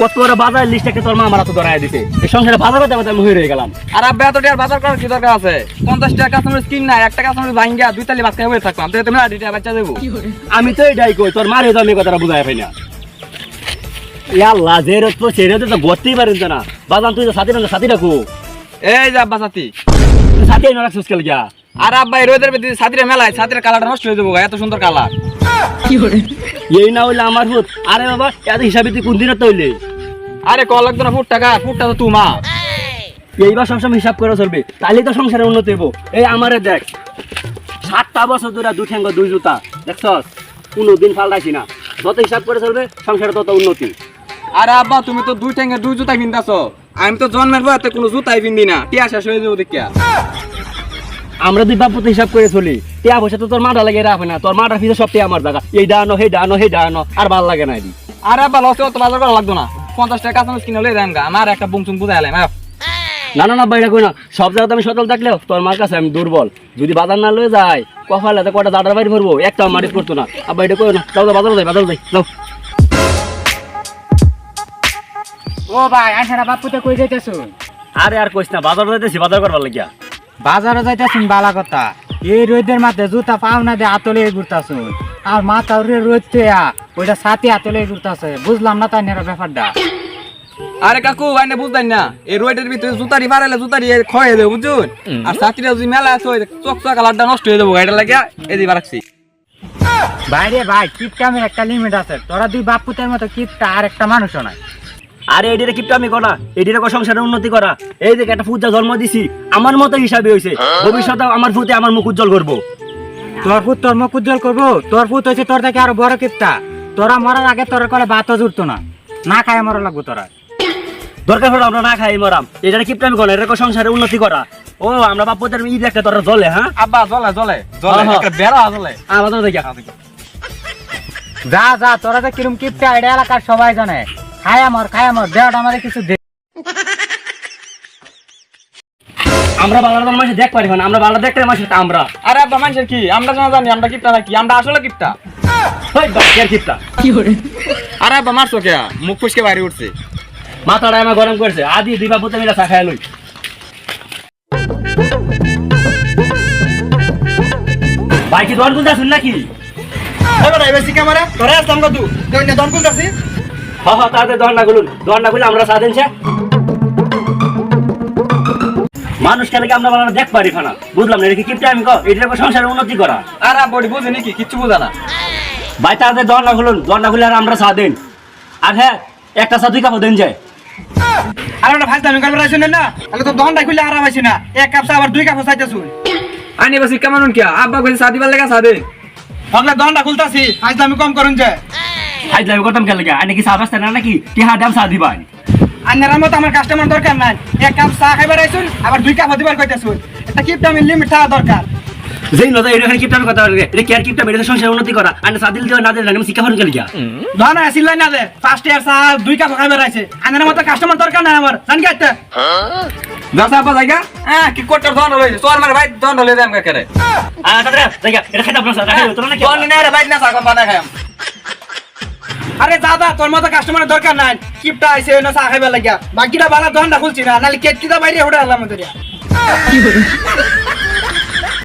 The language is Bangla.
কত বড় বাজার লিস্টটাকে তোর মা আমার হাতে ধরায় দিতে এই সংসারে বাজার করতে আমি হয়ে রয়ে গেলাম। আর আব্বা এত টাকার বাজার করার কি দরকার আছে? 50 টাকা কাস্টমার কিন না, 1 টাকা কাস্টমার ভাঙ্গা 2 তালি ভাত খাই বসে থাকলাম, তো তুমি আড়ি টাকা বাচ্চা দেবো। আমি তো এটাই কই, তোর মারে তো আমি কথাটা বুঝাই পাই না। আল্লাহ যে রোদ পড়ছে রোদে তো গড়তেই পারিস না। বাজান তুই তো সাথী রাখো। এই যে আব্বা সাথী, তুই সাথী না রাখছিস কেন গিয়া? আর আব্বা এই রোদের ভিতরে ছাতিরে মেলায় ছাতির কালারটা নষ্ট হয়ে যাবো, এত সুন্দর কালার। এই না হইলে আমার ভূত। আরে বাবা এত হিসাবে তুই কোন দিনের তৈলে? আরে ক লাগতো না ফুটটা তো তোমা। এইবার সবসময় হিসাব করে চলবে, তাহলে তো সংসারে উন্নতি হবো। এই আমারে দেখ 7টা বছর ধরে 2 ঠ্যাঙ্গ 2 জুতা দেখছস, কোনোদিন ফালটাইছি না। যত হিসাব করে চলবে সংসারে তত উন্নতি। আরে আব্বা তুমি তো 2 ঠ্যাঙ্গে 2 জুতা কিনতাছো, আমি তো জন্মের পর কোনো জুতাই কিনি না, টিয়া শেষ হয়ে যাবো দেখিয়া। আমরা দুই বাপুতে হিসাব করে চলি। টিয়া পয়সা তো তোর মাটা লাগে রাখবে না, তোর মাটার ফিসে সব টিয়া আমার জায়গা। এই ডানো হে ডানো হে ডানো আর ভাল লাগে না। আরে আব্বা লসে অত বাজার করা লাগতো না, 50 টাকা কাঁচামরিচ কিনে লই দেন গা, আমার একটা বুংচুং বুঝাই এলাম। না না না বাইরে কই না, সব জায়গাতে আমি সচল থাকলেও তোর মার কাছে আমি দুর্বল। যদি বাজার না লয়ে যায় কফালে তো কটা দাদার বাড়ি ভরবো, একটা মারি করতো না। আর বাইরে কই না, যাও বাজার যাই যাও। ও ভাই আইসারা বাপুতে কই যাইতেছ? আরে আর কইস না, বাজার যাইতেছি বাজার করবার লাগিয়া। বাজারে যাইতেছুন বালা কথা, এই রোদের মাঝে জুতা পাও না দিয়ে আতলে ঘুরতাছুন, আর মাথা রোদ ওইটা সাথে আতলে ঘুরতাছে। বুঝলাম না তাই ব্যাপারটা। আরে কাকু আইনে বুঝতাই না, এই রোডের ভিতরে জুতারি পারাইলে জুতারি ক্ষয় হয়ে যাবে বুঝুন। আর ছাত্রীরা যদি মেলা আছে চকচকা কালারটা নষ্ট হয়ে যাবো, এটা লাগে এই দিয়ে রাখছি। বাইরে ভাই কিপটামের একটা লিমিট আছে, তোরা দুই বাপুতের মতো কিপটা আর একটা মানুষও নাই। আরে এডিরে কিপটা আমি করা, এডিরে সংসারে উন্নতি করা। এই যে একটা ফুটটা জন্ম দিছি আমার মতো হিসাবে হয়েছে, ভবিষ্যতে আমার ফুটে আমার মুখ উজ্জ্বল করবো। তোর ফুট তোর মুখ উজ্জ্বল করবো? তোর ফুট হয়েছে তোর থেকে আরো বড় কিপটা। তোরা মরার আগে তোর করে বাতও জুড়তো না, না খায় মরা লাগবো তোরা। দরকার হলো আমরা না খাই মরাম, এটা কিপটা আমি করা, এটা সংসারে উন্নতি করা। ও আমরা বাপুদের ঈদ একটা তোরা জ্বলে। হ্যাঁ আব্বা জ্বলে জ্বলে জ্বলে, একটা বেড়া জ্বলে। বাজার দেখা যা যা, তোরা যে কিরম কিপটা এটা এলাকার সবাই জানে। খায় আমার দেহটা আমাদের কিছু দে। আমরা বাংলার মানুষ দেখ পারি না, আমরা বাংলা দেখতে মানুষ আমরা। আরে আব্বা মানুষের কি আমরা জানি আমরা কিপটা নাকি, আমরা আসলে কিপটা। কিপটা আরে আব্বা মারছো কে? মুখ ফুসকে বাইরে উঠছে, মাথাটা আমার গরম করছে। আদি দুই বাপুতে মিলে চা খায় লই। ভাই কি দন গুলতে আসুন নাকি? তাদের দন্ডা গুলো আমরা চা দিনছে। মানুষ কেন আমরা বাংলা দেখ পারি না, বুঝলাম না। এটা কিপটা আমি এটা সংসারের উন্নতি করা। আর বডি বুঝে নাকি কিচ্ছু বোঝা না। ভাই তাদের দন্ডা খুলে আর আমরা চা দেন। আর হ্যাঁ একটা চা 2 কাপ দেন যায়। আর ওটা ভাই দামি কাপড় রাখছেন না, তাহলে তো দন্ডা খুলে আর আইছি না, 1 কাপ চা আবার 2 কাপ চাইতেছু। আনি বসি কেমন কি আব্বা কইছে শাদি বার লাগা সাদে ভাবলে দন্ডা খুলতাছি, আজ দামি কম করুন যায়। হাইড লাইভ করতাম কেন লাগে? আইনে কি চা বাসতে না নাকি? কি হা দাম চা দিবাই। আন্নার মত আমার কাস্টমার দরকার নাই, 1 কাপ চা খাইবার আইছুন আবার 2 কাপ দিবার কইতাছুন। এটা কিপটা আমি লিমিট থাকা দরকার। যেই নদা এখানে কিপটা কথা বলে, এটা কেয়ার কিপটা বেড়ে সংসার উন্নতি করা। আইনে চা দিল না দিল আমি শিক্ষা ফোন কেন গিয়া ধনা আসিল না দে ফার্স্ট ইয়ার চা 2 কাপ খাইবার আইছে। আন্নার মত কাস্টমার দরকার নাই আমার, জান কি আইতা দাসা পা জায়গা কি কোটার ধন লইছে তোর মার ভাই ধন লই দেম করে। দাদা জায়গা এটা খাইতে আপনার চা খাইতে তোর না কি? ধন না রে ভাই না চা কম বানাই খাম। আরে দাদা তোর মতো কাস্টমারের দরকার নাই, কিপটা আইছে না চা খাইবার লাগিয়া, বাকিটা বালা দন্ডা খুলছি না, নালে কেটকিটা বাইরে ওড়া আলাম তোরিয়া।